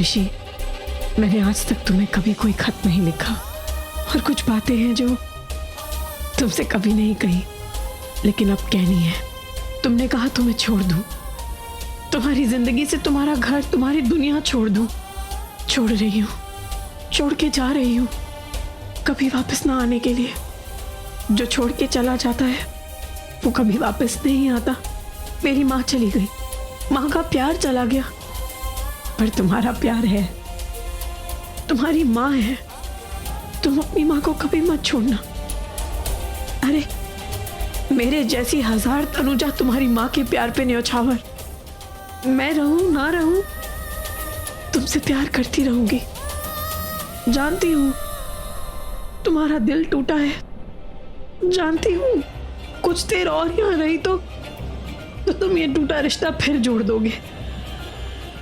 ऋषि, मैंने आज तक तुम्हें कभी कोई खत नहीं लिखा और कुछ बातें हैं जो तुमसे कभी नहीं कही, लेकिन अब कहनी है। तुमने कहा तुम्हें छोड़ दूं, तुम्हारी जिंदगी से तुम्हारा घर, तुम्हारी दुनिया छोड़ दूं। छोड़ रही हूं, छोड़ के जा रही हूं, कभी वापस ना आने के लिए। जो छोड़ के चला जाता है वो कभी वापस नहीं आता। मेरी माँ चली गई, माँ का प्यार चला गया, पर तुम्हारा प्यार है, तुम्हारी माँ है। तुम अपनी माँ को कभी मत छोड़ना। अरे मेरे जैसी हजार तनुजा तुम्हारी माँ के प्यार पे न्यौछावर। मैं रहूं ना रहूं, तुमसे प्यार करती रहूंगी। जानती हूं तुम्हारा दिल टूटा है, जानती हूं कुछ देर और यहाँ रही तो तुम ये टूटा रिश्ता फिर जोड़ दोगे,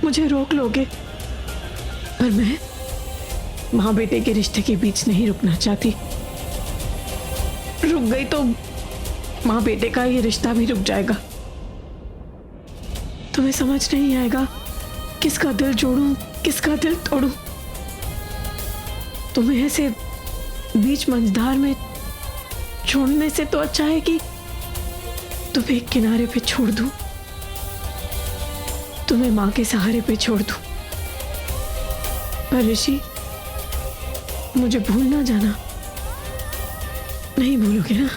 मुझे रोक लोगे। पर मैं माँ बेटे के रिश्ते के बीच नहीं रुकना चाहती। रुक गई तो माँ बेटे का ये रिश्ता भी रुक जाएगा। तुम्हें समझ नहीं आएगा किसका दिल जोड़ूं, किसका दिल तोड़ूं। तुम्हें ऐसे बीच मंझधार में छोड़ने से तो अच्छा है कि तुम्हें एक किनारे पे छोड़ दूं, तुम्हें माँ के सहारे पे छोड़ दूं। पर ऋषि, मुझे भूल ना जाना, नहीं भूलोगे ना?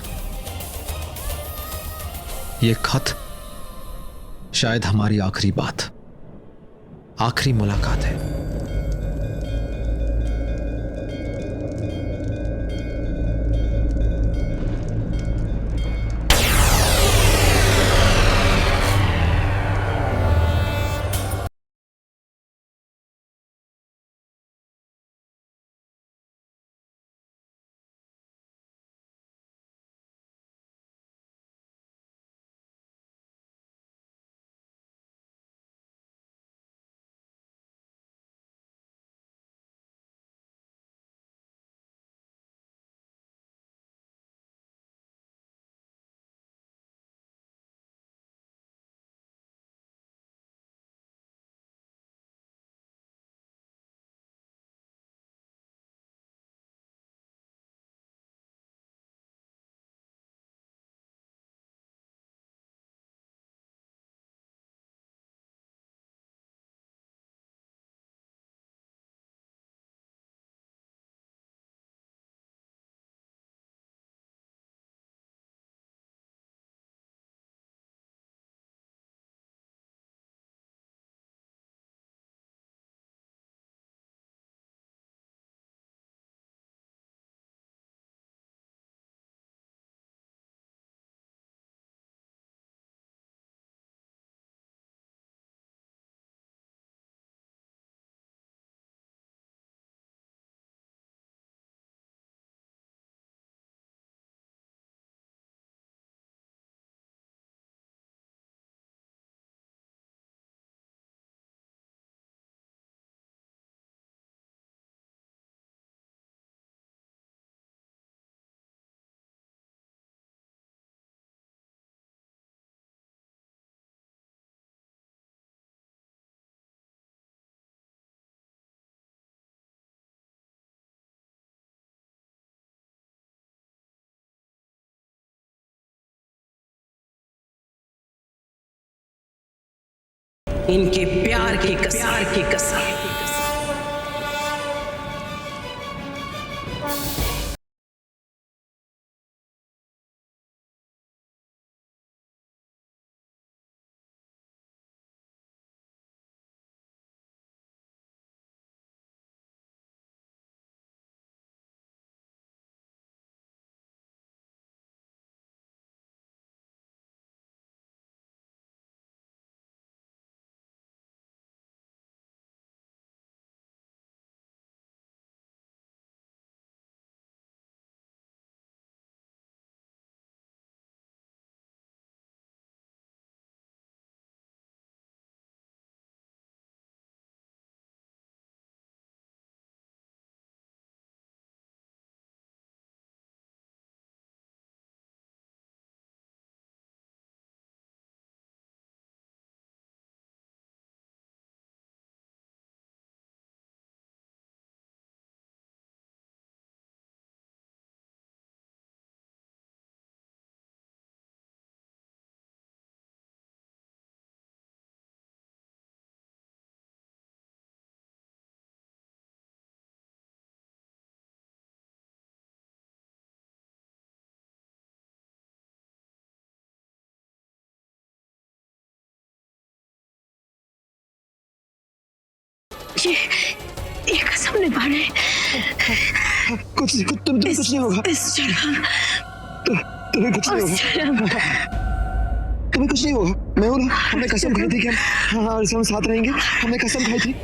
ये खत शायद हमारी आखिरी बात, आखिरी मुलाकात है। इनके प्यार की कसम। ये कसम निभा रहे। कुछ तुम्हें कुछ नहीं होगा। तुम्हें कुछ नहीं होगा। तुम्हें कुछ नहीं होगा। मैं हूँ ना, हमने कसम खाई थी कि हम साथ रहेंगे। हमने कसम खाई थी।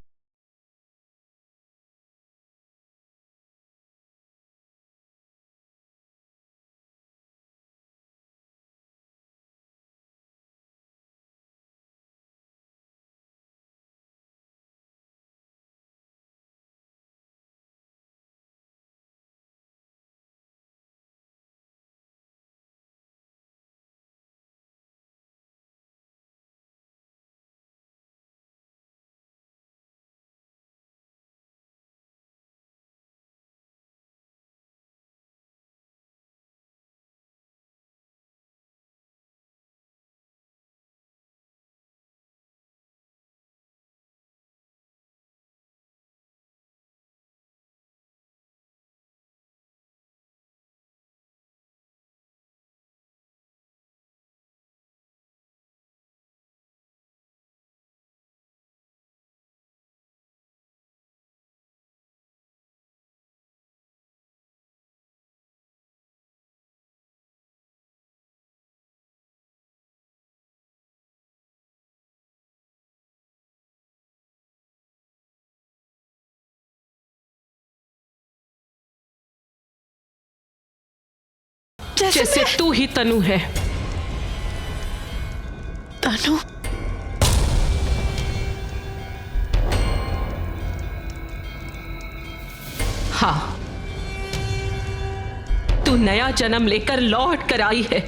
जैसे तू ही तनु है। तनु? हाँ, तू नया जन्म लेकर लौट कर आई है।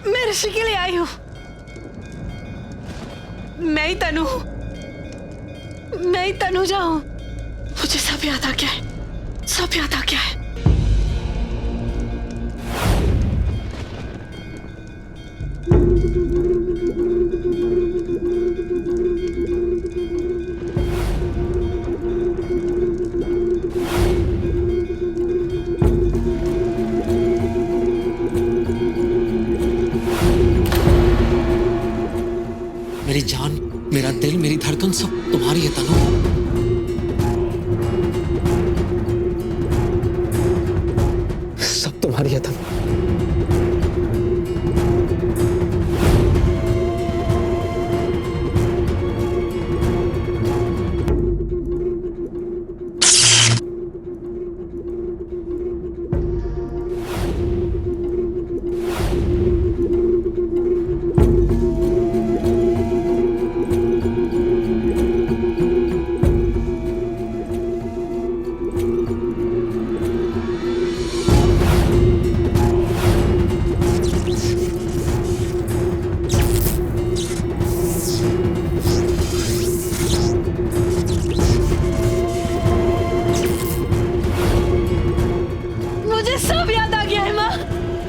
मैं ऋषि के लिए आई हूँ। मैं ही तनु हूँ। मैं ही तनुजा हूँ। मुझे सब याद आ गया है। सब याद आ गया है। मेरी जान, मेरा दिल, मेरी धड़कन सब तुम्हारी है तनु। सब तुम्हारी है तनु।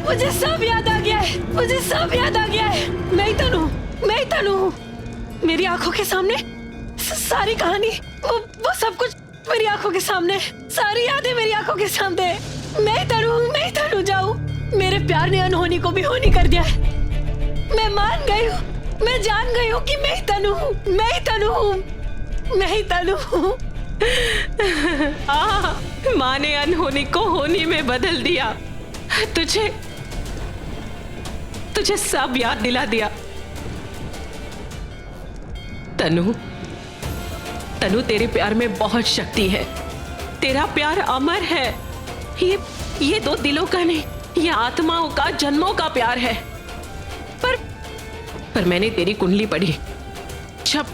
मुझे सब याद आ गया है। मुझे सब याद आ गया है। मैं ही तनु हूँ। मेरी आंखों के सामने सारी कहानी, वो सब कुछ मेरी आंखों के सामने, सारी यादें मेरी आंखों के सामने। मैं ही तनु जाऊँ। मेरे प्यार ने अनहोनी को भी होनी कर दिया है। मैं मान गई हूँ। मैं जान गई हूँ कि मैं ही तनु हूँ, मैं ही तनु हूँ, मैं ही तनु हूँ। माँ ने अनहोनी को होनी में बदल दिया। तुझे तुझे सब याद दिला दिया। तनु, तनु तेरे प्यार में बहुत शक्ति है। तेरा प्यार अमर है। ये दो दिलों का नहीं, ये आत्माओं का, जन्मों का प्यार है। पर मैंने तेरी कुंडली पढ़ी। जब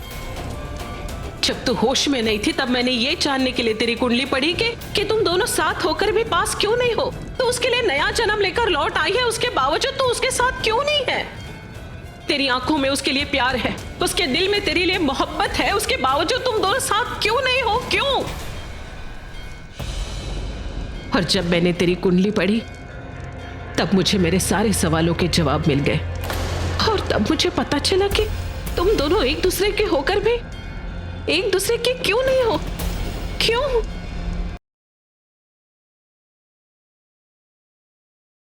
तू होश में नहीं थी तब मैंने ये जानने के लिए तेरी कुंडली पढ़ी कि तुम दोनों साथ होकर भी पास क्यों नहीं हो। तो उसके लिए नया जन्म लेकर लौट आई है, उसके बावजूद तू उसके साथ क्यों नहीं है। तेरी आंखों में उसके लिए प्यार है, उसके दिल में तेरे लिए मोहब्बत है, उसके बावजूद तुम दोनों साथ क्यों नहीं हो, क्यों। और जब मैंने तेरी कुंडली पढ़ी तब मुझे मेरे सारे सवालों के जवाब मिल गए। और तब मुझे पता चला कि तुम दोनों एक दूसरे के होकर भी एक दूसरे के क्यों नहीं हो।